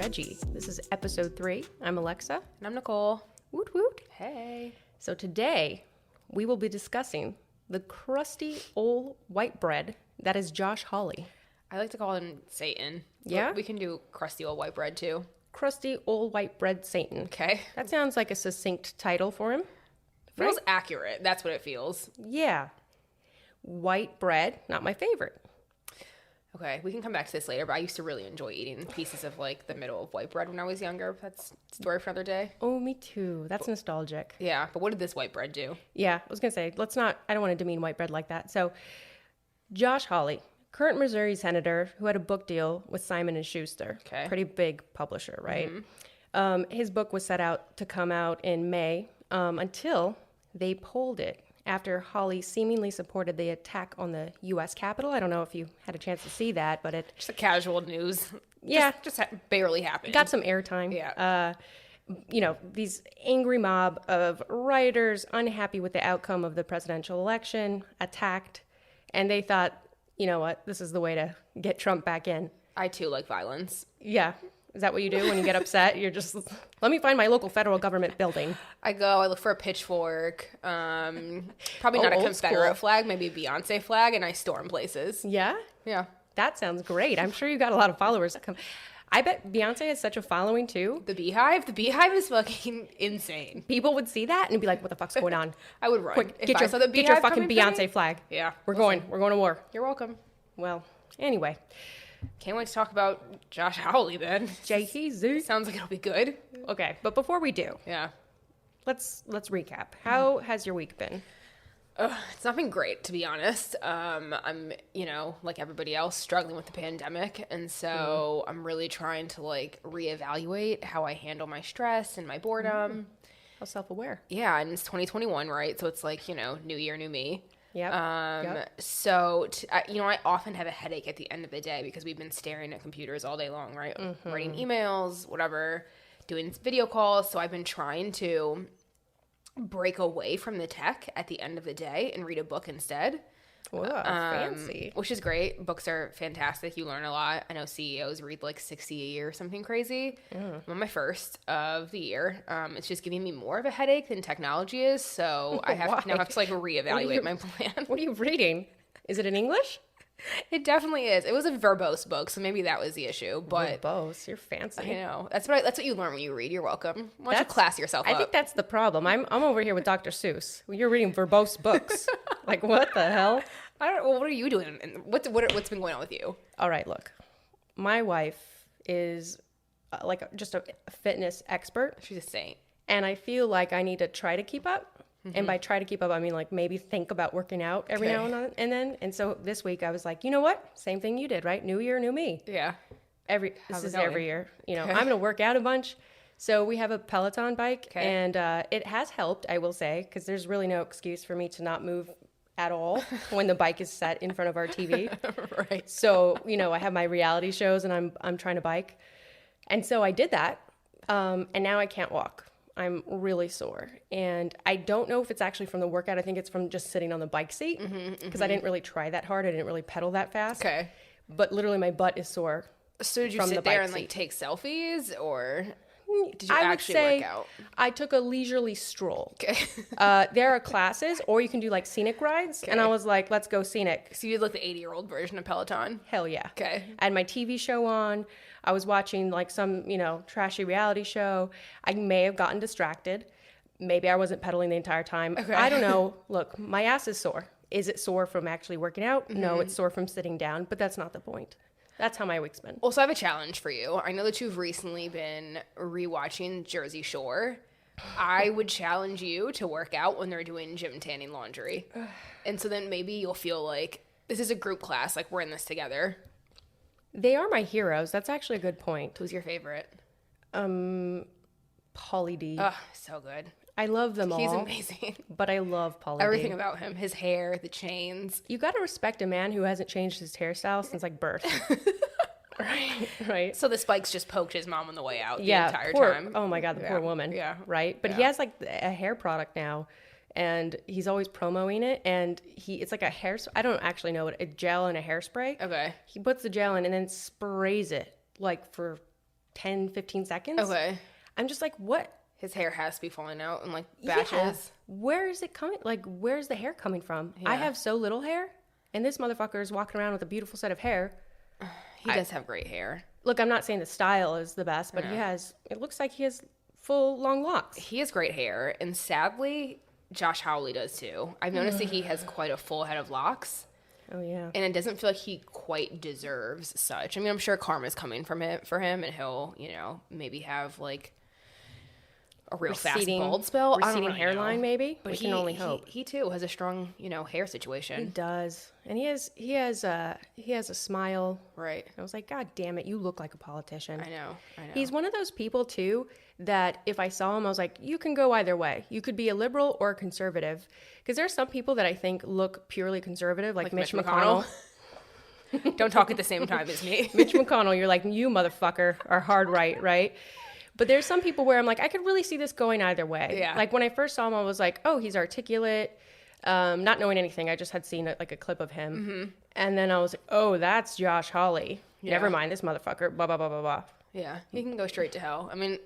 Judgy. This is episode 3. I'm Alexa. And I'm Nicole. Woot woot. Hey. So today we will be discussing the crusty old white bread that is Josh Hawley. I like to call him Satan. Yeah? We can do crusty old white bread too. Crusty old white bread Satan. Okay. That sounds like a succinct title for him. Feels Right? accurate. That's what it feels. Yeah. White bread, not my favorite. Okay, we can come back to this later, but I used to really enjoy eating pieces of like the middle of white bread when I was younger. That's a story for another day. Oh, me too. That's nostalgic. Yeah, but what did this white bread do? Yeah, I was going to say, I don't want to demean white bread like that. So, Josh Hawley, current Missouri senator who had a book deal with Simon & Schuster. Okay. Pretty big publisher, right? His book was set out to come out in May until they pulled it after Hawley seemingly supported the attack on the U.S. Capitol. I don't know if you had a chance to see that, but it... Just a casual news. Yeah. Just barely happened. Got some airtime. Yeah. These angry mob of writers unhappy with the outcome of the presidential election attacked, and they thought, you know what, this is the way to get Trump back in. I too like violence. Yeah. Is that what you do when you get upset? You're just, let me find my local federal government building. I look for a pitchfork, probably not a old Confederate school. flag, maybe a Beyonce flag, and I storm places. Yeah? Yeah. That sounds great. I'm sure you got a lot of followers. I bet Beyonce has such a following too. The Beehive is fucking insane. People would see that and be like, what the fuck's going on? I would run. Quick, If get I your, saw the get your Beehive fucking coming for Beyonce me. flag. Yeah. We're going to war. You're welcome. Well, anyway. Can't wait to talk about Josh Hawley then. JTZ. Sounds like it'll be good. Okay, but before we do, Yeah. let's recap. How has your week been? It's not been great, to be honest. I'm, like everybody else, struggling with the pandemic. And so I'm really trying to like reevaluate how I handle my stress and my boredom. How self-aware? Yeah. And it's 2021, right? So it's like, new year, new me. Yep. So, I often have a headache at the end of the day because we've been staring at computers all day long, right? Writing emails, whatever, doing video calls. So I've been trying to break away from the tech at the end of the day and read a book instead. Whoa, fancy. Which is great. Books are fantastic. You learn a lot. I know CEOs read like 60 a year or something crazy. I'm on my first of the year. It's just giving me more of a headache than technology is. So I now have to like reevaluate my plan. What are you reading? Is it in English? It definitely is. It was a verbose book, so maybe that was the issue. But Verbose, you're fancy. I know that's what you learn when you read. You're welcome. Why don't you class yourself up? I think that's the problem. I'm over here with Dr. Seuss. You're reading verbose books. Like, what the hell? Well, what are you doing? And what's been going on with you? All right, look. My wife is just a fitness expert, She's a saint. and I feel like I need to try to keep up. And by try to keep up, I mean like maybe think about working out every now and then. And so this week I was like, you know what? Same thing you did, right? New year, new me. Yeah. This is every year. I'm going to work out a bunch. So we have a Peloton bike, and it has helped, I will say, because there's really no excuse for me to not move at all when the bike is set in front of our TV. Right. So, I have my reality shows, and I'm trying to bike. And so I did that, and now I can't walk. I'm really sore, and I don't know if it's actually from the workout. I think it's from just sitting on the bike seat because I didn't really try that hard. I didn't really pedal that fast. Okay. But literally my butt is sore. So did you from sit the there bike and like seat. take selfies, or did you I would actually say work out? I took a leisurely stroll. Okay. There are classes, or you can do like scenic rides. And I was like, let's go scenic. So you did like the 80-year-old version of Peloton? Hell yeah. Okay. I had my TV show on. I was watching like some, trashy reality show. I may have gotten distracted. Maybe I wasn't pedaling the entire time. Okay. I don't know. Look, my ass is sore. Is it sore from actually working out? No, it's sore from sitting down, but that's not the point. That's how my week's been. Also, I have a challenge for you. I know that you've recently been rewatching Jersey Shore. I would challenge you to work out when they're doing gym tanning laundry. And so then maybe you'll feel like this is a group class, like we're in this together. They are my heroes. That's actually a good point. Who's your favorite? Pauly D. Oh, so good. I love them all. He's amazing. But I love Pauly Everything D. about him. His hair, the chains. You got to respect a man who hasn't changed his hairstyle since like birth. Right. So the spikes just poked his mom on the way out the Yeah. entire Poor, time. oh my God, the poor woman. Yeah. Right. But he has like a hair product now, and he's always promoting it. And it's like a hair. I don't actually know what a gel and a hairspray. Okay. He puts the gel in and then sprays it like for 10, 15 seconds. Okay. I'm just like, what? His hair has to be falling out in like Yeah. batches. Where is it coming? Like, where's the hair coming from? Yeah. I have so little hair, and this motherfucker is walking around with a beautiful set of hair. He does have great hair. Look, I'm not saying the style is the best, but it looks like he has full long locks. He has great hair, and sadly, Josh Hawley does too. I've noticed that he has quite a full head of locks. Oh, yeah. And it doesn't feel like he quite deserves such. I mean, I'm sure karma's coming from it for him, and he'll, maybe have like a real fast bald spell. Receding hairline, maybe. But we can only hope. He too has a strong, hair situation. He does, and he has a smile. Right. I was like, God damn it, you look like a politician. I know. He's one of those people too that if I saw him, I was like, you can go either way. You could be a liberal or a conservative, because there's some people that I think look purely conservative, like Mitch McConnell. Don't talk at the same time as me. Mitch McConnell, you're like, you motherfucker are hard right? But there's some people where I'm like, I could really see this going either way. Yeah. Like when I first saw him, I was like, oh, he's articulate. Not knowing anything, I just had seen like a clip of him. Mm-hmm. And then I was like, oh, that's Josh Hawley. Yeah. Never mind, this motherfucker, blah, blah, blah, blah, blah. Yeah, he can go straight to hell. I mean,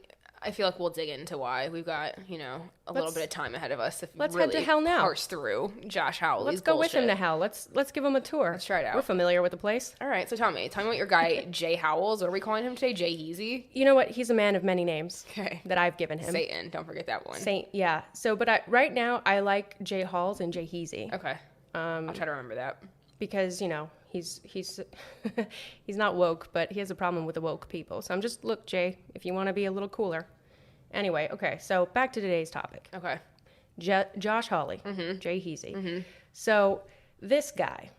I feel like we'll dig into why. We've got, a little bit of time ahead of us. Let's really head to hell now. Parse through Josh Hawley's Let's go bullshit. with him to hell. Let's give him a tour. Let's try it out. We're familiar with the place. All right, so tell me about your guy, Jay Howells. What are we calling him today? Jay Heezy? You know what? He's a man of many names. Okay. That I've given him. Satan, don't forget that one. Saint, yeah. So, but right now, I like Jay Halls and Jay Heezy. Okay. I'll try to remember that. Because, he's he's not woke, but he has a problem with the woke people. So I'm just, look, Jay, if you want to be a little cooler. Anyway, okay, so back to today's topic. Okay. Josh Hawley, Jay Heezy. So this guy,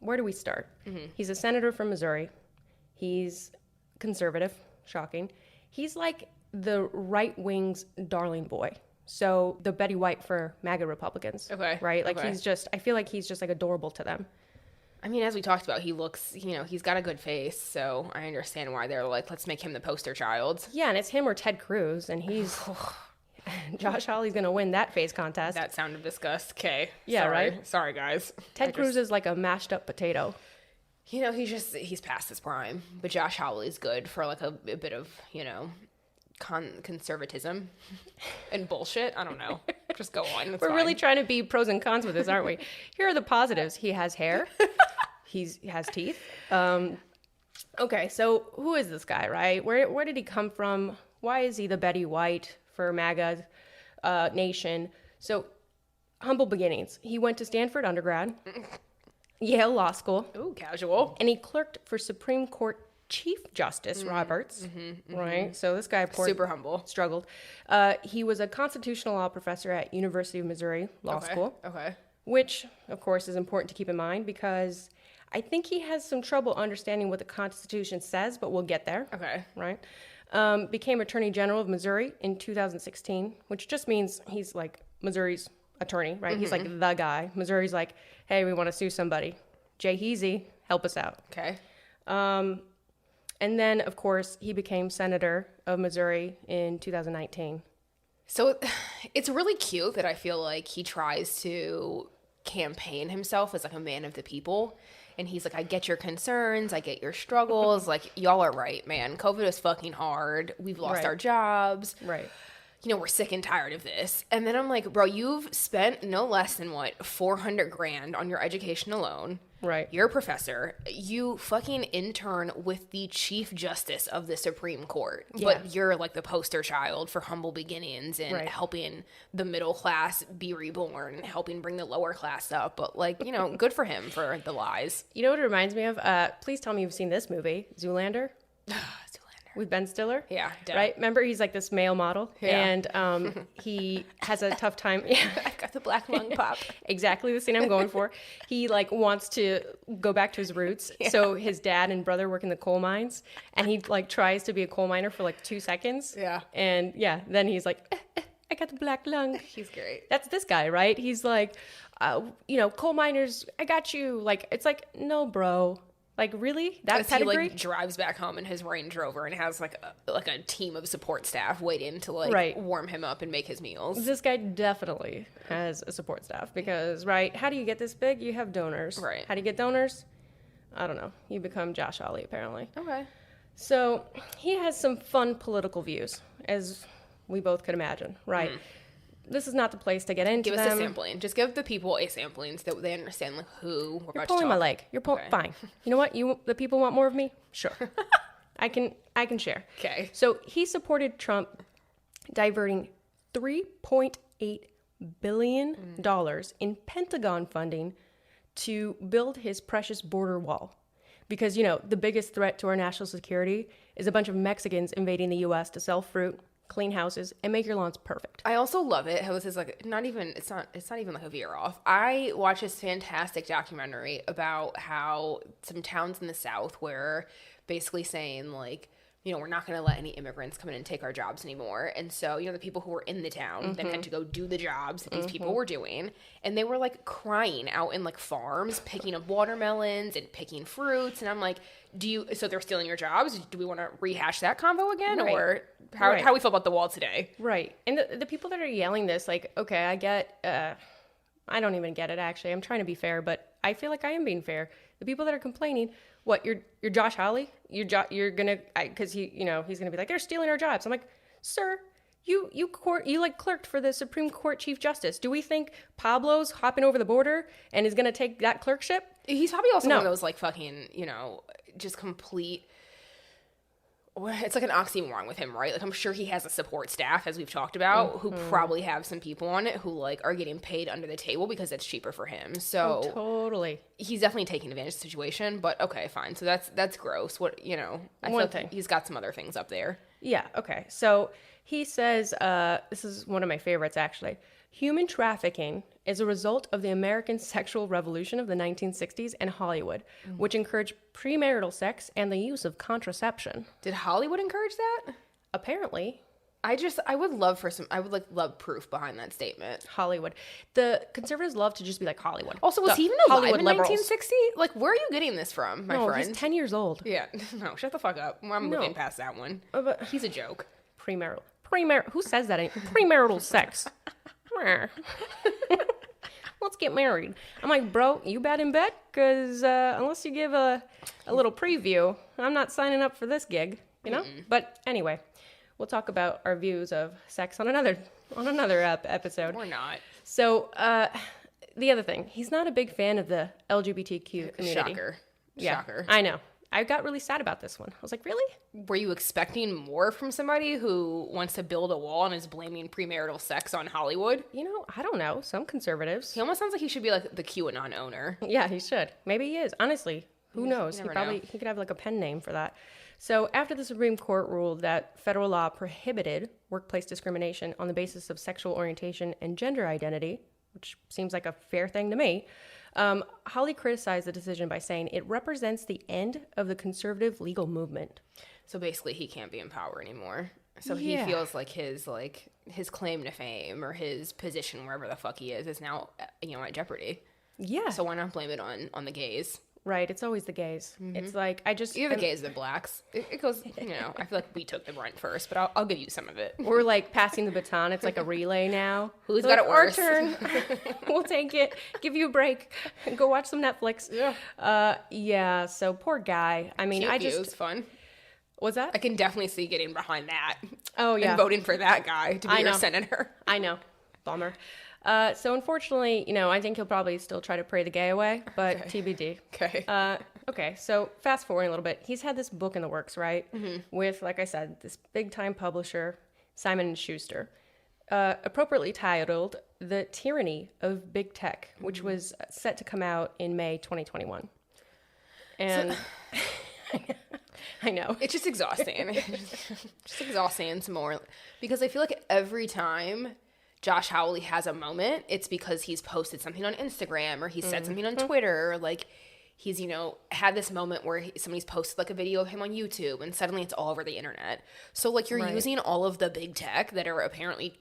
where do we start? He's a senator from Missouri. He's conservative, shocking. He's like the right wing's darling boy. So the Betty White for MAGA Republicans. Okay. Right? Like I feel like he's just like adorable to them. I mean, as we talked about, he looks, he's got a good face, so I understand why they're like, let's make him the poster child. Yeah, and it's him or Ted Cruz, and he's... Josh Hawley's going to win that face contest. That sound of disgust. Okay. Yeah, sorry. right? Sorry, guys. Ted Cruz is like a mashed up potato. He's past his prime, but Josh Hawley's good for like a bit of, conservatism and bullshit. I don't know. Just go on. It's We're fine. really trying to be pros and cons with this, aren't we? Here are the positives. He has hair. He has teeth. Okay, so who is this guy, right? Where did he come from? Why is he the Betty White for MAGA nation? So, humble beginnings. He went to Stanford undergrad, Yale Law School. Ooh, casual. And he clerked for Supreme Court Chief Justice Roberts, right? So this guy, Super humble. struggled. He was a constitutional law professor at University of Missouri Law School. Okay. Which, of course, is important to keep in mind because I think he has some trouble understanding what the Constitution says, but we'll get there. Okay. Right? Became Attorney General of Missouri in 2016, which just means he's like Missouri's attorney, right? He's like the guy. Missouri's like, hey, we want to sue somebody. Jay Heezy, help us out. Okay. And then, of course, he became Senator of Missouri in 2019. So it's really cute that I feel like he tries to campaign himself as like a man of the people. And he's like, I get your concerns. I get your struggles. Like, y'all are right, man. COVID is fucking hard. We've lost our jobs. Right. We're sick and tired of this. And then I'm like, bro, you've spent no less than $400,000 on your education alone. Right. You're a professor. You fucking intern with the Chief Justice of the Supreme Court. Yeah. But you're like the poster child for humble beginnings and helping the middle class be reborn, helping bring the lower class up. But like, good for him for the lies. You know what it reminds me of? Please tell me you've seen this movie, Zoolander. With Ben Stiller? Yeah. Right? Remember, he's like this male model. Yeah. And he has a tough time. I've got the black lung pop. Exactly the scene I'm going for. He like wants to go back to his roots. Yeah. So his dad and brother work in the coal mines. And he like tries to be a coal miner for like 2 seconds. Yeah. And then he's like, I got the black lung. He's great. That's this guy, right? He's like, coal miners, I got you. Like, it's like, no, bro. Like, really? That pedigree? He, like, drives back home in his Range Rover and has, like a team of support staff waiting to, like, warm him up and make his meals. This guy definitely has a support staff because, right, how do you get this big? You have donors. Right. How do you get donors? I don't know. You become Josh Hawley, apparently. Okay. So he has some fun political views, as we both could imagine, right? This is not the place to get into Give them. us a sampling. Just give the people a sampling so that they understand like who we're about to talk. Pulling my leg. You're pulling. Okay. Fine. You know what? The people want more of me. Sure. I can share. Okay. So he supported Trump diverting $3.8 billion in Pentagon funding to build his precious border wall. Because, the biggest threat to our national security is a bunch of Mexicans invading the U.S. to sell fruit, clean houses, and make your lawns perfect. I also love it how this is like it's not even like a veer off. I watched this fantastic documentary about how some towns in the South were basically saying like, we're not going to let any immigrants come in and take our jobs anymore. And so, the people who were in the town then had to go do the jobs that these people were doing. And they were like crying out in like farms, picking up watermelons and picking fruits. And I'm like, so they're stealing your jobs? Do we want to rehash that convo again? Right. Or how we feel about the wall today? Right. And the people that are yelling this, like, okay, I get, I don't even get it actually. I'm trying to be fair, but I feel like I am being fair. The people that are complaining, what, you're Josh Hawley? You're gonna, because he's gonna be like, they're stealing our jobs. I'm like, sir, you clerked for the Supreme Court Chief Justice. Do we think Pablo's hopping over the border and is gonna take that clerkship? He's probably also one of those like fucking, just complete. It's like an oxymoron with him, right? Like I'm sure he has a support staff, as we've talked about, who probably have some people on it who like are getting paid under the table because it's cheaper for him. So totally, he's definitely taking advantage of the situation. But okay, fine. So that's gross. What I feel like he's got some other things up there. Yeah. Okay. So he says, this is one of my favorites actually. Human trafficking is a result of the American sexual revolution of the 1960s and Hollywood, which encouraged premarital sex and the use of contraception. Did Hollywood encourage that? Apparently. I would love love proof behind that statement. Hollywood. The conservatives love to just be like Hollywood. Also, was he even alive Hollywood in liberals. 1960? Like, where are you getting this from, my friend? He's 10 years old. Yeah. No, shut the fuck up. I'm moving past that one. But he's a joke. Premarital. Who says that? Premarital sex. Let's get married. I'm like, bro, you bad in bed? Because unless you give a little preview, I'm not signing up for this gig, But anyway, we'll talk about our views of sex on another episode. Or not. So the other thing, he's not a big fan of the LGBTQ community. Shocker. Yeah, Shocker. I know. I got really sad about this one. I was like, really? Were you expecting more from somebody who wants to build a wall and is blaming premarital sex on Hollywood? I don't know. Some conservatives. He almost sounds like he should be like the QAnon owner. Yeah, he should. Maybe he is. Honestly, who knows? He could have like a pen name for that. So after the Supreme Court ruled that federal law prohibited workplace discrimination on the basis of sexual orientation and gender identity, which seems like a fair thing to me, Hawley criticized the decision by saying it represents the end of the conservative legal movement. So basically, he can't be in power anymore. So he feels like his claim to fame or his position wherever the fuck he is now, at jeopardy. Yeah. So why not blame it on the gays? Right. It's always the gays. Mm-hmm. It's like, either the gays or the blacks. It goes, I feel like we took the brunt first, but I'll give you some of it. We're like passing the baton. It's like a relay now. Who's got it worse? Our turn. We'll take it. Give you a break. Go watch some Netflix. Yeah. Yeah. So poor guy. I mean, It was fun. Was that? I can definitely see getting behind that. Oh, yeah. And voting for that guy to be your senator. I know. Bummer. So unfortunately, I think he'll probably still try to pray the gay away, but TBD. Okay. Okay. So fast forwarding a little bit, he's had this book in the works, right? Mm-hmm. With, like I said, this big time publisher, Simon & Schuster, appropriately titled The Tyranny of Big Tech, which was set to come out in May 2021. And I know. It's just exhausting. Just exhausting some more. Because I feel like every time Josh Hawley has a moment, it's because he's posted something on Instagram or he said something on Twitter, or like he's, had this moment where somebody's posted like a video of him on YouTube and suddenly it's all over the internet. So like you're using all of the big tech that are apparently,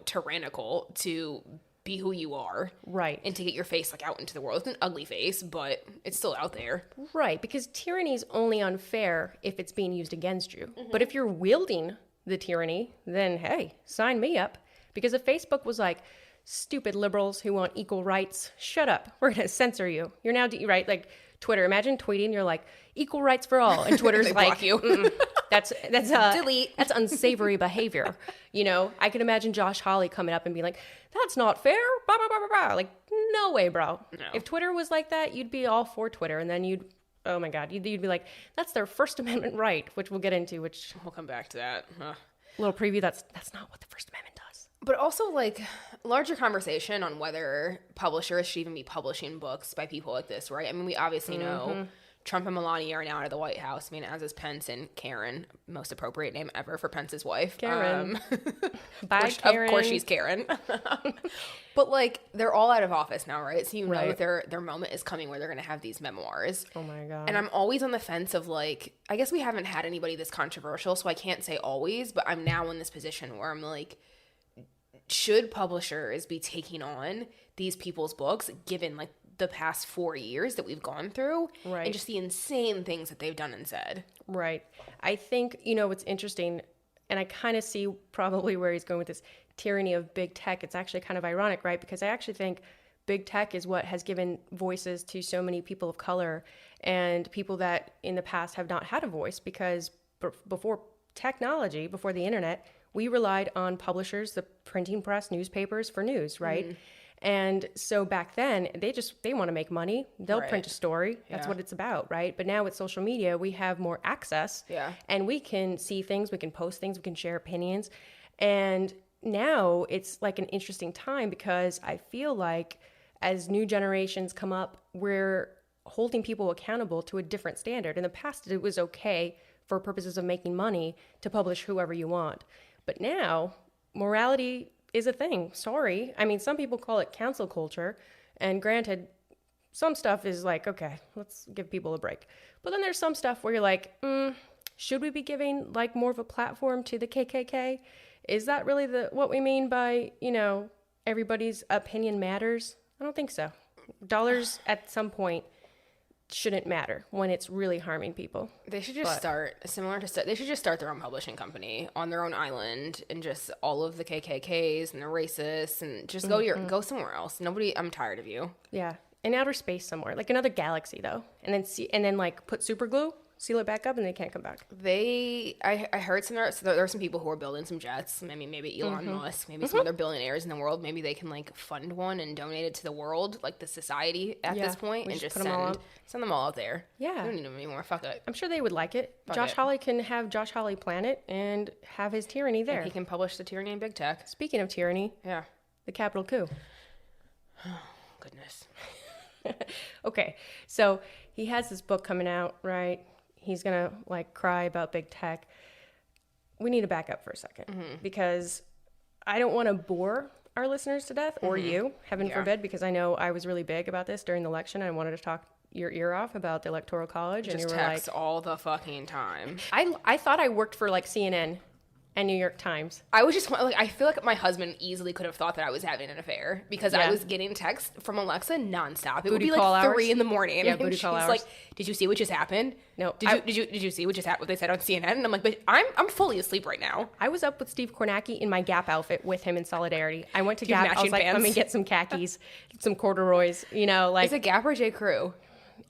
tyrannical to be who you are. Right. And to get your face like out into the world. It's an ugly face, but it's still out there. Right. Because tyranny is only unfair if it's being used against you. Mm-hmm. But if you're wielding the tyranny, then hey, sign me up. Because if Facebook was like, stupid liberals who want equal rights, shut up. We're going to censor you. You're now, right? Like, Twitter. Imagine tweeting, you're like, equal rights for all. And Twitter's They like, block you. that's Delete. That's unsavory behavior. You know, I can imagine Josh Hawley coming up and being like, that's not fair. Blah, blah, blah, blah, blah. Like, no way, bro. No. If Twitter was like that, you'd be all for Twitter. And then oh my God, you'd be like, that's their First Amendment right, which we'll get into, which We'll come back to that. little preview, that's not what the First Amendment does. But also, like, larger conversation on whether publishers should even be publishing books by people like this, right? I mean, we obviously know Trump and Melania are now out of the White House. I mean, as is Pence and Karen, most appropriate name ever for Pence's wife. Karen. Bye, Karen. Of course she's Karen. But, like, they're all out of office now, right? So you know that their moment is coming where they're going to have these memoirs. Oh, my God. And I'm always on the fence of, like, I guess we haven't had anybody this controversial, so I can't say always, but I'm now in this position where I'm like, should publishers be taking on these people's books given, like, the past 4 years that we've gone through and just the insane things that they've done and said? Right. I think, you know, what's interesting, and I kind of see probably where he's going with this tyranny of big tech. It's actually kind of ironic, right? Because I actually think big tech is what has given voices to so many people of color and people that in the past have not had a voice, because before technology, before the internet, we relied on publishers, the printing press, newspapers for news, right? And so back then, they want to make money. They'll print a story. That's what it's about, right? But now with social media, we have more access. And we can see things, we can post things, we can share opinions. And now it's like an interesting time, because I feel like as new generations come up, we're holding people accountable to a different standard. In the past, it was okay for purposes of making money to publish whoever you want. But now, morality is a thing. Sorry. I mean, some people call it cancel culture. And granted, some stuff is like, okay, let's give people a break. But then there's some stuff where you're like, should we be giving like more of a platform to the KKK? Is that really what we mean by, you know, everybody's opinion matters? I don't think so. Dollars at some point shouldn't matter when it's really harming people. They should just they should just start their own publishing company on their own island, and just all of the KKKs and the racists, and just go somewhere else. I'm tired of you. Yeah. In outer space somewhere, like another galaxy though. And then like put super glue, seal it back up, and they can't come back. I heard there are some people who are building some jets. Maybe Elon Musk, maybe some other billionaires in the world. Maybe they can like fund one and donate it to the world, like the society at this point, and just send them all out there. Yeah. We don't need them anymore. Fuck it. I'm sure they would like it. Josh Hawley can have Josh Hawley Planet and have his tyranny there. And he can publish the tyranny in big tech. Speaking of tyranny. Yeah. The capital coup. Goodness. Okay. So he has this book coming out, right? He's going to like cry about big tech. We need to back up for a second because I don't want to bore our listeners to death or you, heaven forbid, because I know I was really big about this during the election. I wanted to talk your ear off about the Electoral College. And you were text like, all the fucking time. I thought I worked for like CNN and New York Times. I was just like, I feel like my husband easily could have thought that I was having an affair because I was getting texts from Alexa nonstop. It would be like 3 a.m. Yeah, booty call hours. She's like, "Did you see what just happened? No. Did you see what just happened? What they said on CNN?" And I'm like, "But I'm fully asleep right now." I was up with Steve Kornacki in my Gap outfit with him in solidarity. I went to Gap. I was like, let me get some khakis, some corduroys. You know, like is it Gap or J. Crew?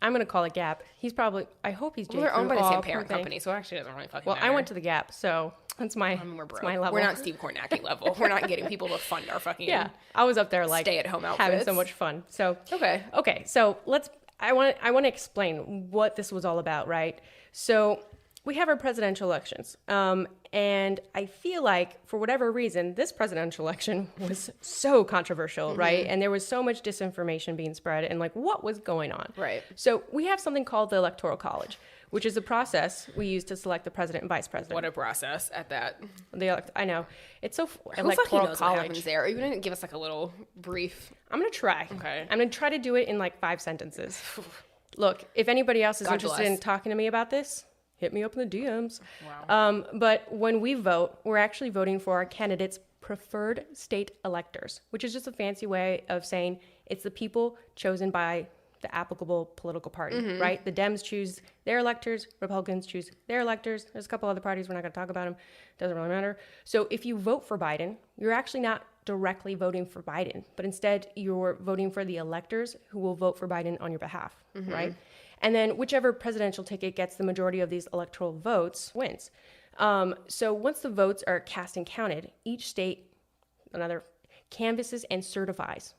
I'm gonna call it Gap. He's probably. I hope he's J. Crew. They're owned by the same parent company, so it actually doesn't really fucking matter. I went to the Gap, so. That's my level. We're not Steve Kornacki level. We're not getting people to fund our fucking I was up there like stay-at-home outfits. Having so much fun. So okay. So I want to explain what this was all about, right? So we have our presidential elections, and I feel like for whatever reason, this presidential election was so controversial, right? And there was so much disinformation being spread, and like what was going on, right? So we have something called the Electoral College, which is a process we use to select the president and vice president. What a process at that. I know. It's so Electoral College. What happens there? Are you going to give us like a little brief? I'm going to try. Okay. I'm going to try to do it in like 5 sentences. Look, if anybody else is interested in talking to me about this, hit me up in the DMs. Wow. But when we vote, we're actually voting for our candidates' preferred state electors, which is just a fancy way of saying it's the people chosen by the applicable political party, right? The Dems choose their electors, Republicans choose their electors. There's a couple other parties, we're not going to talk about them. Doesn't really matter. So if you vote for Biden, you're actually not directly voting for Biden, but instead you're voting for the electors who will vote for Biden on your behalf, right? And then whichever presidential ticket gets the majority of these electoral votes wins. So once the votes are cast and counted, each state, another, canvasses and certifies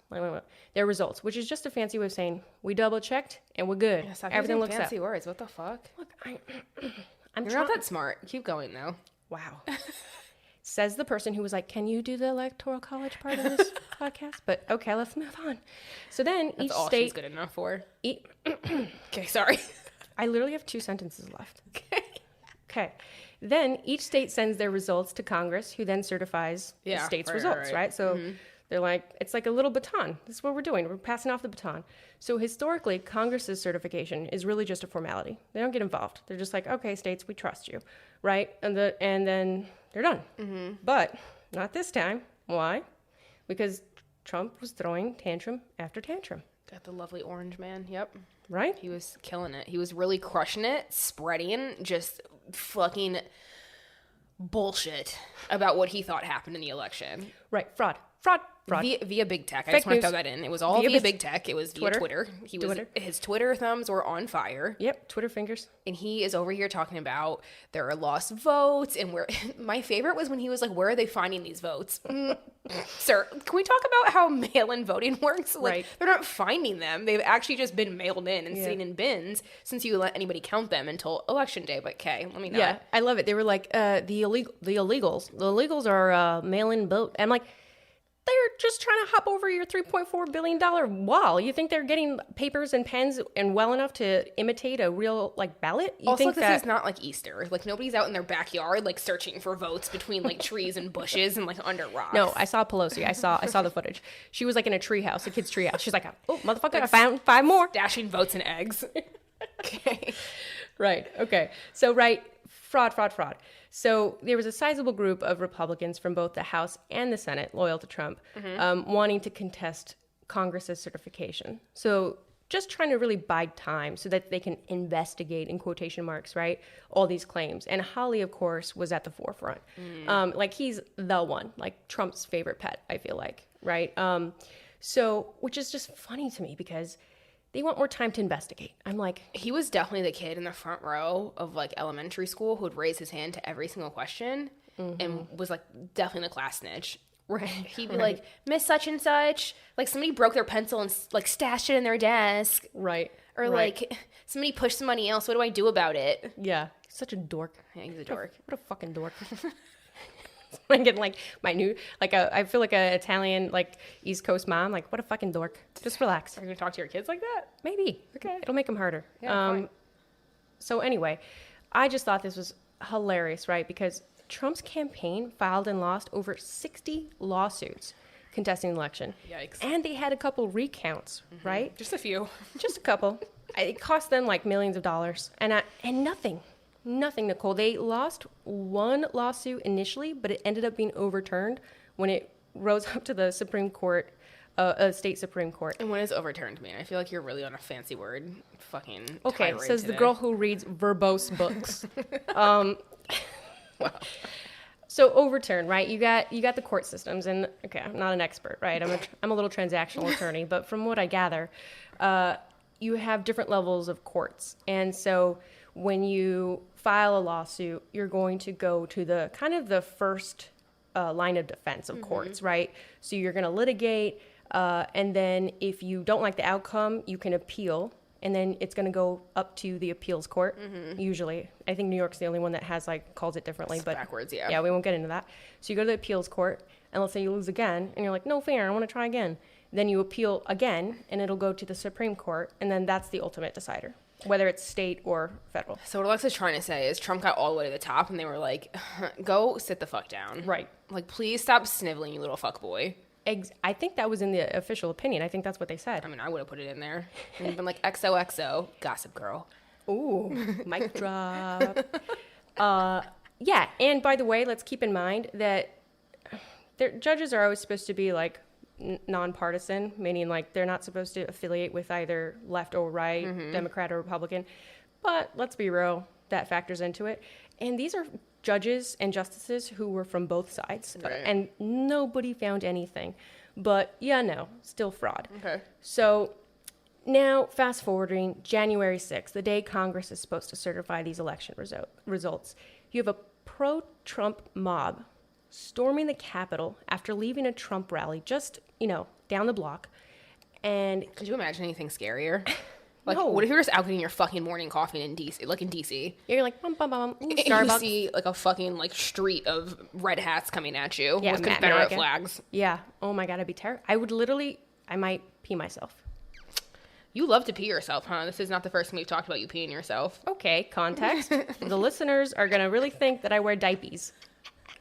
their results, which is just a fancy way of saying we double checked and we're good. Yeah, stop Everything using looks fancy up. words. What the fuck? Look, You're not that smart. Keep going though. Wow. Says the person who was like, can you do the electoral college part of this podcast? But okay, let's move on. So then That's each all state... she's good enough for. Okay, sorry. I literally have 2 sentences left. Okay. Then each state sends their results to Congress, who then certifies the state's results, right? So they're like, it's like a little baton. This is what we're doing. We're passing off the baton. So historically, Congress's certification is really just a formality. They don't get involved. They're just like, okay, states, we trust you, right? And then they're done. But not this time. Why? Because Trump was throwing tantrum after tantrum. Got the lovely orange man. Yep. Right? He was killing it. He was really crushing it, spreading just fucking bullshit about what he thought happened in the election. Right. Fraud. Via big tech. I Fake just want to news. throw that in. It was all via big tech. It was via Twitter. Twitter. His Twitter thumbs were on fire. Yep. Twitter fingers. And he is over here talking about there are lost votes. And where my favorite was when he was like, where are they finding these votes? Sir, can we talk about how mail-in voting works? Like, Right. They're not finding them. They've actually just been mailed in and sitting in bins since you let anybody count them until election day. But okay, let me know. Yeah, I love it. They were like, the illegals are mail-in vote. I'm like, they're just trying to hop over your $3.4 billion wall. You think they're getting papers and pens and well enough to imitate a real like ballot? You Also, think this is not like Easter. Like nobody's out in their backyard like searching for votes between like trees and bushes and like under rocks. No, I saw Pelosi. I saw the footage. She was like in a treehouse, a kid's treehouse. She's like, oh, motherfucker, I found 5 more. Dashing votes and eggs. Okay. Right. Okay. So, fraud. So there was a sizable group of Republicans from both the House and the Senate, loyal to Trump, wanting to contest Congress's certification. So just trying to really buy time so that they can investigate, in quotation marks, right, all these claims. And Hawley, of course, was at the forefront. Like he's the one, like Trump's favorite pet, I feel like, right? So, which is just funny to me because they want more time to investigate. I'm like... He was definitely the kid in the front row of like elementary school who'd raise his hand to every single question and was like definitely the class snitch. Right. He'd be like, Miss such and such, like somebody broke their pencil and like stashed it in their desk. Right. Or like somebody pushed somebody else. What do I do about it? Yeah. Such a dork. Yeah, he's a dork. What a fucking dork. I'm getting like my new, like I feel like an Italian, like East Coast mom. Like, what a fucking dork. Just relax. Are you going to talk to your kids like that? Maybe. Okay. It'll make them harder. Yeah, so anyway, I just thought this was hilarious, right? Because Trump's campaign filed and lost over 60 lawsuits contesting the election. Yikes. And they had a couple recounts, right? Just a few. Just a couple. It cost them like millions of dollars. And nothing, Nicole. They lost one lawsuit initially, but it ended up being overturned when it rose up to the Supreme Court, state Supreme Court. And what does overturned mean? I feel like you're really on a fancy word. Fucking Okay, tirade says today. the girl who reads verbose books. Wow. So overturn, right? You got the court systems, and okay, I'm not an expert, right? I'm a little transactional attorney, but from what I gather, you have different levels of courts, and so when you file a lawsuit, you're going to go to the kind of the first line of defense of courts, right? So you're going to litigate, and then if you don't like the outcome, you can appeal. And then it's going to go up to the appeals court, usually. I think New York's the only one that has, like, calls it differently. But backwards, yeah. Yeah, we won't get into that. So you go to the appeals court, and let's say you lose again, and you're like, no fair, I want to try again. Then you appeal again, and it'll go to the Supreme Court, and then that's the ultimate decider, whether it's state or federal. So what Alexa's trying to say is Trump got all the way to the top, and they were like, go sit the fuck down. Right. Like, please stop sniveling, you little fuck boy. I think that was in the official opinion. I think that's what they said. I mean, I would have put it in there. And been like, XOXO, Gossip Girl. Ooh, mic drop. Yeah, and by the way, let's keep in mind that judges are always supposed to be like nonpartisan, meaning like they're not supposed to affiliate with either left or right, Democrat or Republican. But let's be real, that factors into it. And these are judges and justices who were from both sides, right. And nobody found anything. But yeah, no, still fraud. Okay. So Now, fast forwarding, January 6th, the day Congress is supposed to certify these election results, you have a pro-Trump mob storming the Capitol after leaving a Trump rally just, down the block. And could you imagine anything scarier? Like, no. What if you're just out getting your fucking morning coffee in DC, like in DC? You're like, bum, bum, bum. Ooh, And Starbucks. you see like a fucking like street of red hats coming at you with Matt Confederate MAGA. flags. Yeah. Oh my God, I'd be terrified. I might pee myself. You love to pee yourself, huh? This is not the first time we've talked about you peeing yourself. Okay, context. The listeners are going to really think that I wear diapers.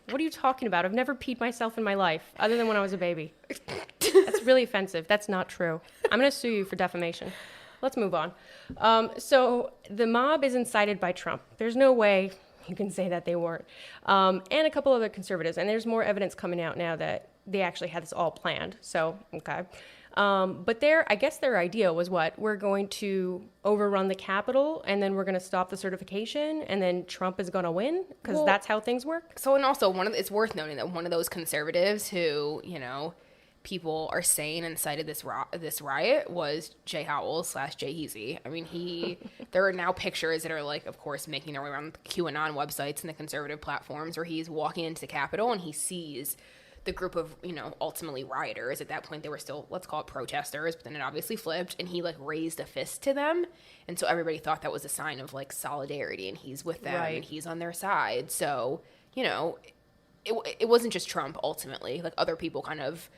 What are you talking about? I've never peed myself in my life, other than when I was a baby. That's really offensive. That's not true. I'm going to sue you for defamation. Let's move on. So the mob is incited by Trump. There's no way you can say that they weren't. And a couple other conservatives. And there's more evidence coming out now that they actually had this all planned. So, okay. But I guess their idea was what? We're going to overrun the Capitol, and then we're going to stop the certification, and then Trump is going to win? Because that's how things work? So, and also, it's worth noting that one of those conservatives who, people are saying incited this riot was Jay Howell / Jay Heasy. I mean, there are now pictures that are like, of course, making their way around the QAnon websites and the conservative platforms where he's walking into the Capitol and he sees the group of, ultimately rioters. At that point, they were still, let's call it protesters, but then it obviously flipped, and he, like, raised a fist to them, and so everybody thought that was a sign of, like, solidarity, and he's with them, right. And he's on their side. So, it wasn't just Trump, ultimately. Like, other people kind of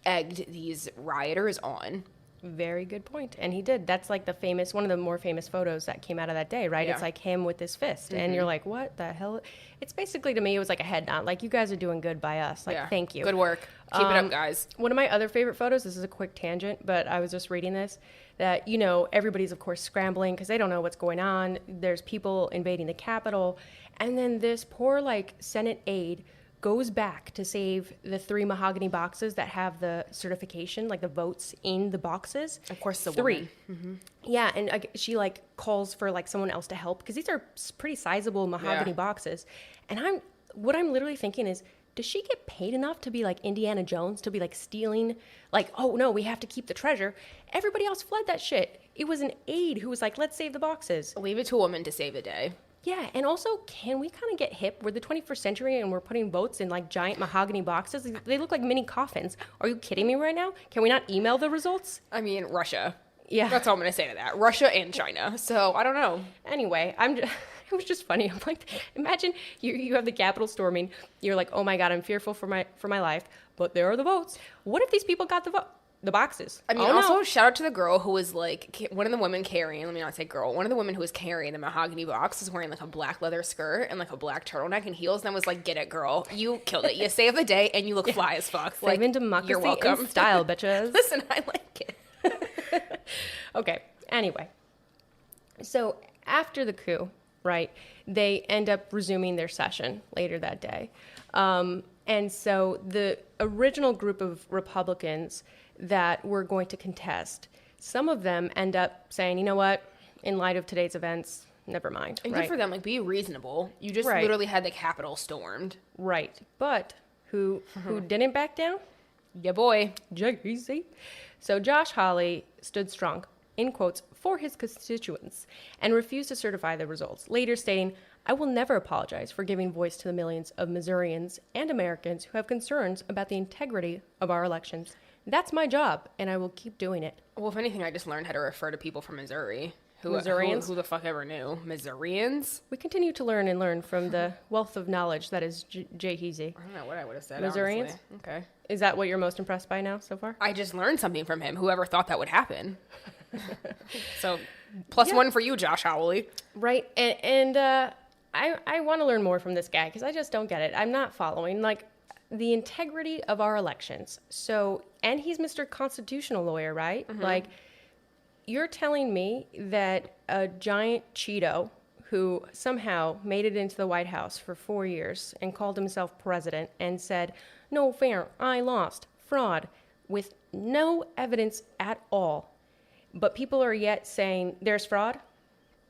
egged these rioters on. Very good point. And he did. That's like one of the more famous photos that came out of that day, right? Yeah. It's like him with his fist. Mm-hmm. And you're like, what the hell? It's basically, to me, it was like a head nod. Like, you guys are doing good by us. Like, thank you. Good work. Keep it up, guys. One of my other favorite photos, this is a quick tangent, but I was just reading this, that, everybody's, of course, scrambling because they don't know what's going on. There's people invading the Capitol. And then this poor, like, Senate aide goes back to save the 3 mahogany boxes that have the certification, like the votes in the boxes. Of course, the 3. Woman. Mm-hmm. Yeah, and she like calls for like someone else to help because these are pretty sizable mahogany boxes. And what I'm literally thinking is, does she get paid enough to be like Indiana Jones, to be like stealing, like, oh no, we have to keep the treasure? Everybody else fled that shit. It was an aide who was like, let's save the boxes. Leave it to a woman to save the day. Yeah, and also, can we kind of get hip? We're the 21st century, and we're putting votes in, like, giant mahogany boxes. They look like mini coffins. Are you kidding me right now? Can we not email the results? I mean, Russia. Yeah. That's all I'm going to say to that. Russia and China. So, I don't know. Anyway, it was just funny. I'm like, imagine you have the Capitol storming. You're like, oh, my God, I'm fearful for my life. But there are the votes. What if these people got the boxes? I mean, also, shout out to the girl who was like, one of the women carrying, let me not say girl, one of the women who was carrying the mahogany box was wearing like a black leather skirt and like a black turtleneck and heels, and I was like, get it, girl. You killed it. You saved the day and you look fly as fuck. Like, saving democracy you're welcome. in style, bitches. Listen, I like it. Okay, anyway. So after the coup, right, they end up resuming their session later that day. And so the original group of Republicans that were going to contest, some of them end up saying, you know what, in light of today's events, never mind. And good for them, like, be reasonable. You just literally had the Capitol stormed. Right. But who didn't back down? Yeah, boy. Judgy. So Josh Hawley stood strong, in quotes, for his constituents and refused to certify the results, later stating, I will never apologize for giving voice to the millions of Missourians and Americans who have concerns about the integrity of our elections. That's my job, and I will keep doing it. Well, if anything, I just learned how to refer to people from Missouri. Missourians? Who the fuck ever knew? Missourians? We continue to learn from the wealth of knowledge that is Jay Heasy. I don't know what I would have said, Missourians? honestly. Okay. Is that what you're most impressed by now so far? I just learned something from him. Whoever thought that would happen. So, +1 for you, Josh Hawley. Right, and I want to learn more from this guy because I just don't get it. I'm not following, like, the integrity of our elections. So, and he's Mr. Constitutional Lawyer, right? Mm-hmm. Like, you're telling me that a giant Cheeto who somehow made it into the White House for 4 years and called himself president and said, no fair, I lost, fraud, with no evidence at all. But people are yet saying there's fraud?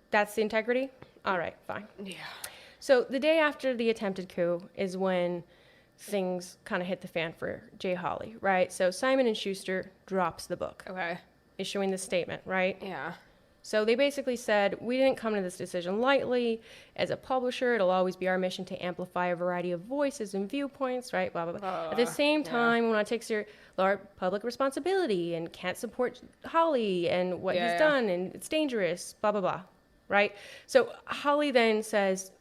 That's the integrity? All right, fine. Yeah. So the day after the attempted coup is when things kind of hit the fan for Jay Hawley, right? So Simon & Schuster drops the book. Okay. issuing this statement, right? Yeah. So they basically said, we didn't come to this decision lightly. As a publisher, it'll always be our mission to amplify a variety of voices and viewpoints, right? Blah, blah, blah. At the same time, we want to take our public responsibility and can't support Hawley and what he's done, and it's dangerous, blah, blah, blah, right? So Hawley then says,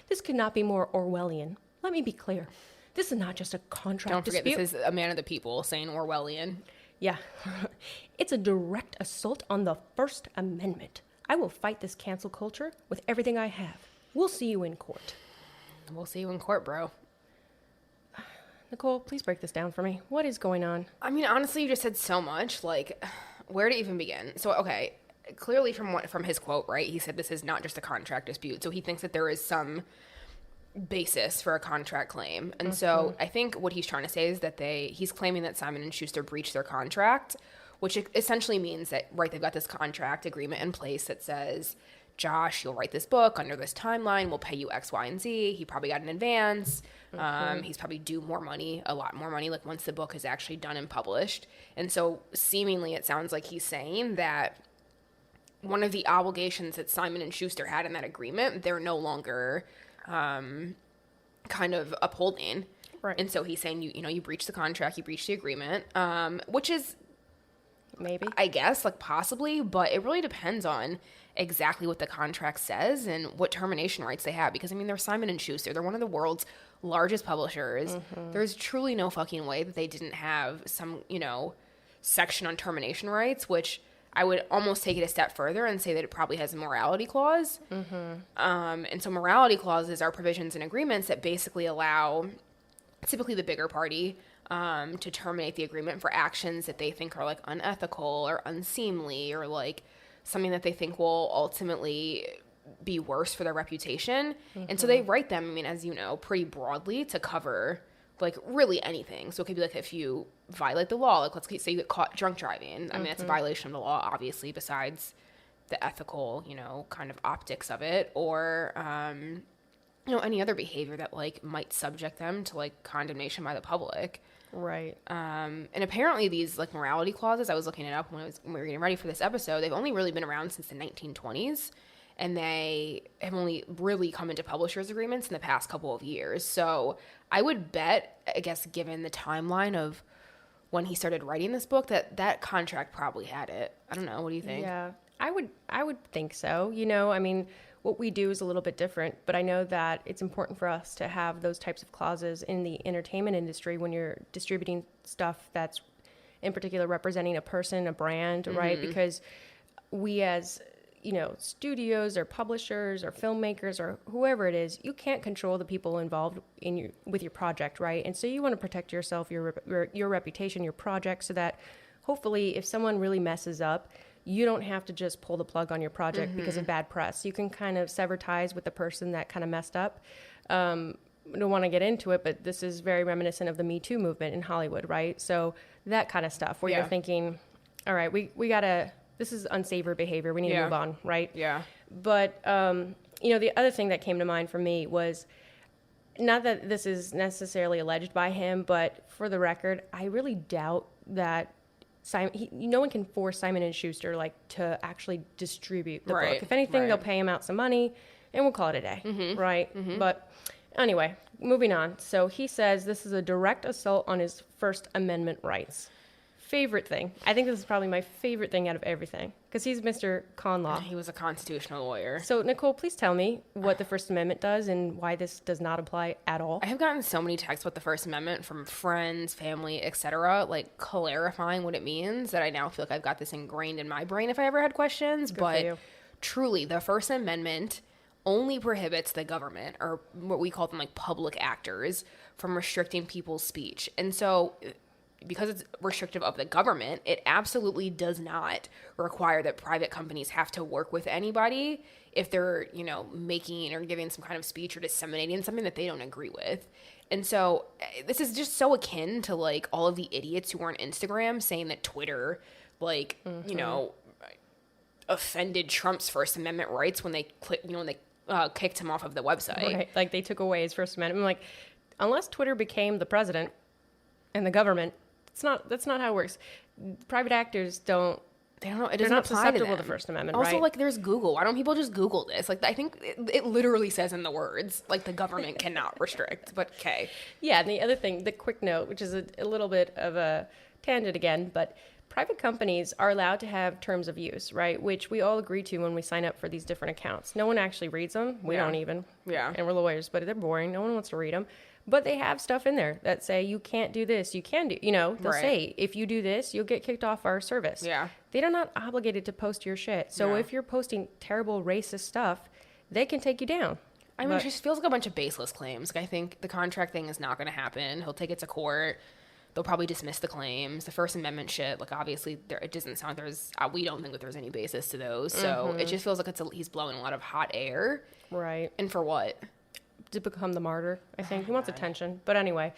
this could not be more Orwellian. Let me be clear. This is not just a contract dispute. Don't forget, this is a man of the people saying Orwellian. Yeah. It's a direct assault on the First Amendment. I will fight this cancel culture with everything I have. We'll see you in court. We'll see you in court, bro. Nicole, please break this down for me. What is going on? I mean, honestly, you just said so much. Like, where to even begin? So, okay, clearly from his quote, right, he said this is not just a contract dispute. So he thinks that there is some basis for a contract claim. And so I think what he's trying to say is that he's claiming that Simon & Schuster breached their contract, which essentially means that, right, they've got this contract agreement in place that says, Josh, you'll write this book under this timeline. We'll pay you X, Y, and Z. He probably got an advance. He's probably due more money, a lot more money, like once the book is actually done and published. And so seemingly it sounds like he's saying that one of the obligations that Simon & Schuster had in that agreement, they're no longer kind of upholding. Right. And so he's saying, you breached the contract, you breached the agreement, which is maybe, I guess, like possibly, but it really depends on exactly what the contract says and what termination rights they have. Because, I mean, they're Simon & Schuster. They're one of the world's largest publishers. There's truly no fucking way that they didn't have some, section on termination rights, which I would almost take it a step further and say that it probably has a morality clause. And so morality clauses are provisions and agreements that basically allow typically the bigger party to terminate the agreement for actions that they think are like unethical or unseemly or like something that they think will ultimately be worse for their reputation. And so they write them, I mean, as you know, pretty broadly to cover like really anything. So it could be like if you violate the law, like let's say you get caught drunk driving. I mean, that's a violation of the law, obviously, besides the ethical, kind of optics of it, or, any other behavior that like might subject them to like condemnation by the public. right. And apparently these like morality clauses, I was looking it up when we were getting ready for this episode, they've only really been around since the 1920s. And they have only really come into publishers' agreements in the past couple of years. So I would bet, I guess, given the timeline of when he started writing this book, that contract probably had it. I don't know. What do you think? Yeah, I would think so. I mean, what we do is a little bit different, but I know that it's important for us to have those types of clauses in the entertainment industry when you're distributing stuff that's in particular representing a person, a brand, right? Because we as studios or publishers or filmmakers or whoever it is, you can't control the people involved with your project, right? And so you want to protect yourself, your reputation, your project, so that hopefully if someone really messes up, you don't have to just pull the plug on your project because of bad press. You can kind of sever ties with the person that kind of messed up. I don't want to get into it, but this is very reminiscent of the Me Too movement in Hollywood, right? So that kind of stuff where you're thinking, all right, we gotta, this is unsavory behavior. We need to move on, right? Yeah. But, the other thing that came to mind for me was, not that this is necessarily alleged by him, but for the record, I really doubt that no one can force Simon & Schuster to actually distribute the book. If anything, they'll pay him out some money and we'll call it a day, right? But anyway, moving on. So he says this is a direct assault on his First Amendment rights. Favorite thing. I think this is probably my favorite thing out of everything because he's Mr. Con Law. He was a constitutional lawyer. So, Nicole, please tell me what the First Amendment does and why this does not apply at all. I have gotten so many texts about the First Amendment from friends, family, etc., like clarifying what it means that I now feel like I've got this ingrained in my brain if I ever had questions. Good for you. Truly, the First Amendment only prohibits the government, or what we call them like public actors, from restricting people's speech. And so because it's restrictive of the government, it absolutely does not require that private companies have to work with anybody if they're, making or giving some kind of speech or disseminating something that they don't agree with. And so this is just so akin to like all of the idiots who were on Instagram saying that Twitter, offended Trump's First Amendment rights when they kicked him off of the website. Right. Like they took away his First Amendment. I'm like, unless Twitter became the president and the government, that's not how it works. private actors don't. They don't know. It They're doesn't not apply susceptible to to them. the First Amendment, Also, right? like, there's Google. Why don't people just Google this? Like, I think it literally says in the words, like, the government cannot restrict. But okay. Yeah, and the other thing, the quick note, which is a little bit of a tangent again, but private companies are allowed to have terms of use, right? Which we all agree to when we sign up for these different accounts. No one actually reads them. We don't even. Yeah. And we're lawyers, but they're boring. No one wants to read them. But they have stuff in there that say you can't do this, you can do, they'll Right. say if you do this, you'll get kicked off our service. Yeah. They're not obligated to post your shit. So No. if you're posting terrible racist stuff, they can take you down. I mean, it just feels like a bunch of baseless claims. Like, I think the contract thing is not going to happen. He'll take it to court. They'll probably dismiss the claims. The First Amendment shit, like, obviously, it doesn't sound like there's, we don't think that there's any basis to those. So it just feels like he's blowing a lot of hot air. Right. And for what? To become the martyr, I think. He wants attention. But anyway,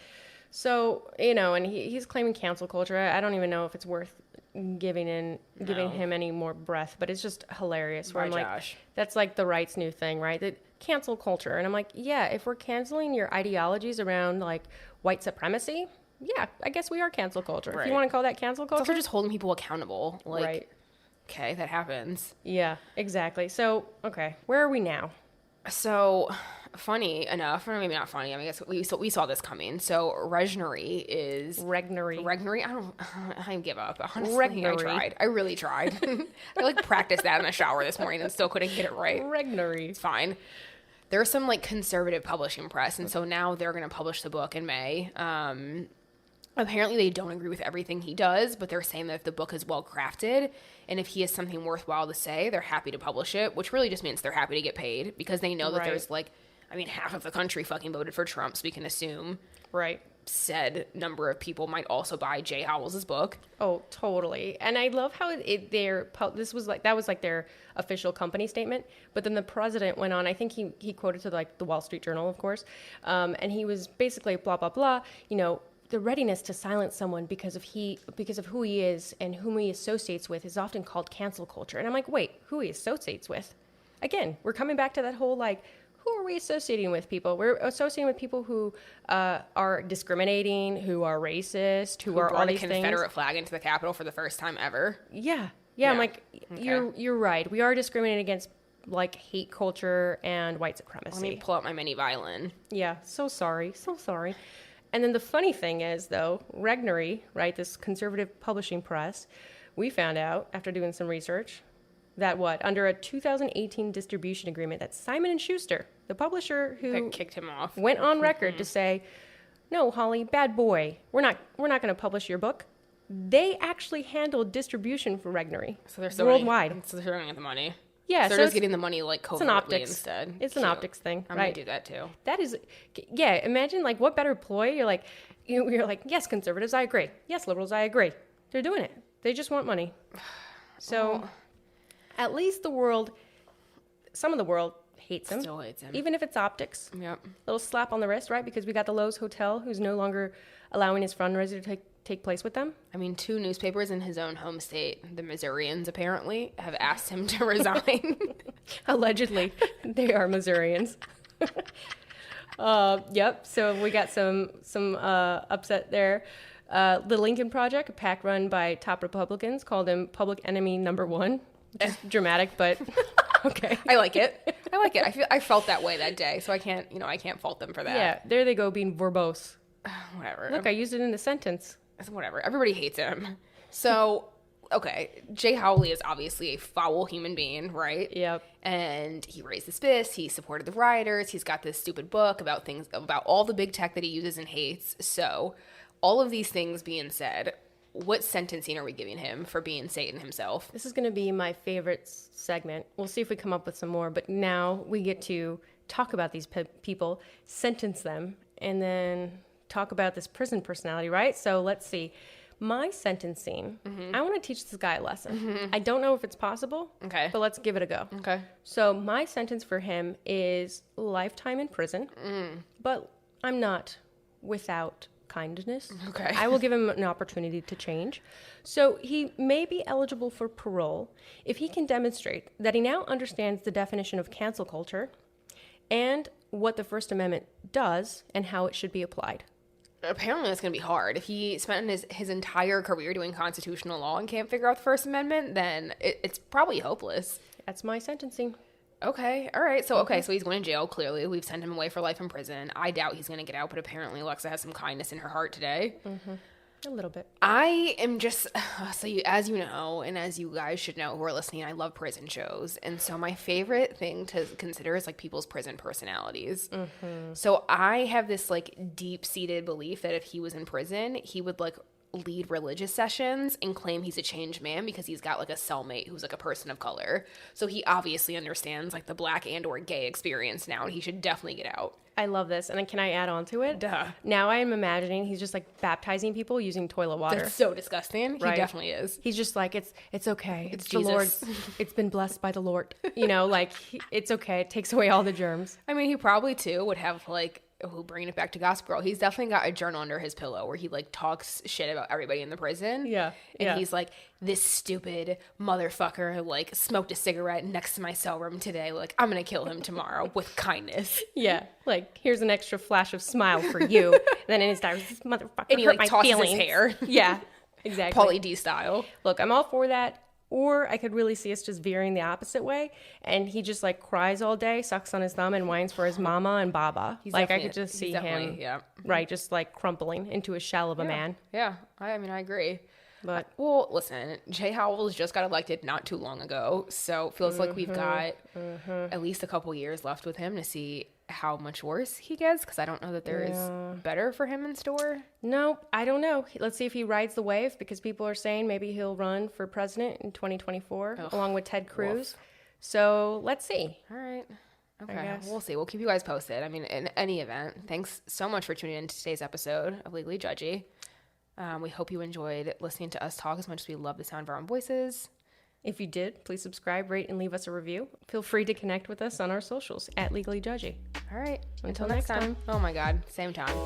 so, and he's claiming cancel culture. I don't even know if it's worth giving him any more breath, but it's just hilarious. Where I'm like, Josh. that's like the right's new thing, right? The cancel culture. And I'm like, yeah, if we're canceling your ideologies around like white supremacy, yeah, I guess we are cancel culture. If Right. you want to call that cancel It's culture. also just holding people accountable. Like, Right. okay, that happens. Yeah, exactly. So, okay, where are we now? So, funny enough, or maybe not funny, I mean, I guess we saw this coming. So, Regnery is... Regnery? I give up. Honestly, Regnery. I really tried. I, like, practiced that in the shower this morning and still couldn't get it right. Regnery. It's fine. There's some, like, conservative publishing press, and so now they're going to publish the book in May. Apparently they don't agree with everything he does, but they're saying that if the book is well crafted and if he has something worthwhile to say, they're happy to publish it, which really just means they're happy to get paid because they know that Right. there's like, I mean, half of the country fucking voted for Trump, so we can assume Right. said number of people might also buy Jay Howells' book. Oh, totally. And I love how that was like their official company statement. But then the president went on, I think he quoted to like the Wall Street Journal, of course. And he was basically blah, blah, blah, the readiness to silence someone because of who he is and whom he associates with is often called cancel culture. And I'm like, wait, who he associates with? Again, we're coming back to that whole like, who are we associating with people? We're associating with people who are discriminating, who are racist, who are all brought a these Confederate things. flag into the Capitol for the first time ever. Yeah. Yeah. I'm like, Okay. you're right. We are discriminating against like hate culture and white supremacy. Let me pull out my mini violin. Yeah, so sorry. And then the funny thing is, though, Regnery, right, this conservative publishing press, we found out after doing some research that under a 2018 distribution agreement that Simon & Schuster, the publisher who That kicked him off. went on record to say, no, Holly, bad boy, we're not going to publish your book. They actually handled distribution for Regnery So they're still worldwide. So they're getting the money. Yeah, So so they're just it's getting the money like it's an covertly optics. instead. It's an Cute. optics thing, I'm right? gonna do that too. That is, yeah. Imagine like what better ploy? You're like, you're like, yes, conservatives, I agree. Yes, liberals, I agree. They're doing it. They just want money. So, at least some of the world hates him. Still hates him. Even if it's optics. Yep. Little slap on the wrist, right? Because we got the Lowe's Hotel, who's no longer allowing his fundraiser to take place with them. I mean, 2 newspapers in his own home state, the Missourians apparently, have asked him to resign. Allegedly, they are Missourians. Yep. So we got some upset there. The Lincoln Project, a PAC run by top Republicans, called him public enemy number 1. Which is dramatic, but okay. I like it. I felt that way that day, so I can't fault them for that. Yeah, there they go being verbose. Whatever. Look, I used it in the sentence. Whatever. Everybody hates him. So, okay, Jay Howley is obviously a foul human being, right? Yep. And he raised his fist. He supported the rioters. He's got this stupid book about all the big tech that he uses and hates. So, all of these things being said, what sentencing are we giving him for being Satan himself? This is going to be my favorite segment. We'll see if we come up with some more, but now we get to talk about these people, sentence them, and then talk about this prison personality, right? So let's see. My sentencing, I want to teach this guy a lesson. I don't know if it's possible, Okay. but let's give it a go. Okay. So my sentence for him is lifetime in prison, but I'm not without kindness. Okay. I will give him an opportunity to change. So he may be eligible for parole if he can demonstrate that he now understands the definition of cancel culture and what the First Amendment does and how it should be applied. apparently that's going to be hard. If he spent his entire career doing constitutional law and can't figure out the First Amendment, then it's probably hopeless. That's my sentencing. Okay. All right. So, okay. So he's going to jail. Clearly, we've sent him away for life in prison. I doubt he's going to get out, but apparently Alexa has some kindness in her heart today. A little bit. I am just, as you know, and as you guys should know who are listening, I love prison shows. And so my favorite thing to consider is like people's prison personalities. So I have this like deep-seated belief that if he was in prison, he would like lead religious sessions and claim he's a changed man because he's got like a cellmate who's like a person of color. So he obviously understands like the black and or gay experience now, and he should definitely get out. I love this. And then can I add on to it? Duh. Now I am imagining he's just like baptizing people using toilet water. That's so disgusting. Right? He definitely is. He's just like, it's okay. It's the Lord. It's been blessed by the Lord. You know, like it's okay. It takes away all the germs. I mean, he probably too would have like, bringing it back to Gossip Girl, he's definitely got a journal under his pillow where he like talks shit about everybody in the prison. Yeah. And he's like, this stupid motherfucker like smoked a cigarette next to my cell room today. Like, I'm going to kill him tomorrow with kindness. Yeah. Like, here's an extra flash of smile for you. And then in his diary, this motherfucker And he hurt like my tosses feelings. his hair. Yeah. Exactly. Pauly D style. Look, I'm all for that. Or I could really see us just veering the opposite way. And he just like cries all day, sucks on his thumb, and whines for his mama and baba. Like I could just see him, right, just like crumpling into a shell of a man. Yeah, I mean, I agree. But well, listen, Jay Howells just got elected not too long ago. So it feels like we've got at least a couple years left with him to see how much worse he gets, because I don't know that there is better for him in store. No, I don't know. Let's see if he rides the wave, because people are saying maybe he'll run for president in 2024 along with Ted Cruz. So let's see. All right. Okay. We'll see. We'll keep you guys posted. I mean, in any event, thanks so much for tuning in to today's episode of Legally Judgy. We hope you enjoyed listening to us talk as much as we love the sound of our own voices. If you did, please subscribe, rate, and leave us a review. Feel free to connect with us on our socials at Legally Judgy. All right. Until next time. Oh my God. Same time.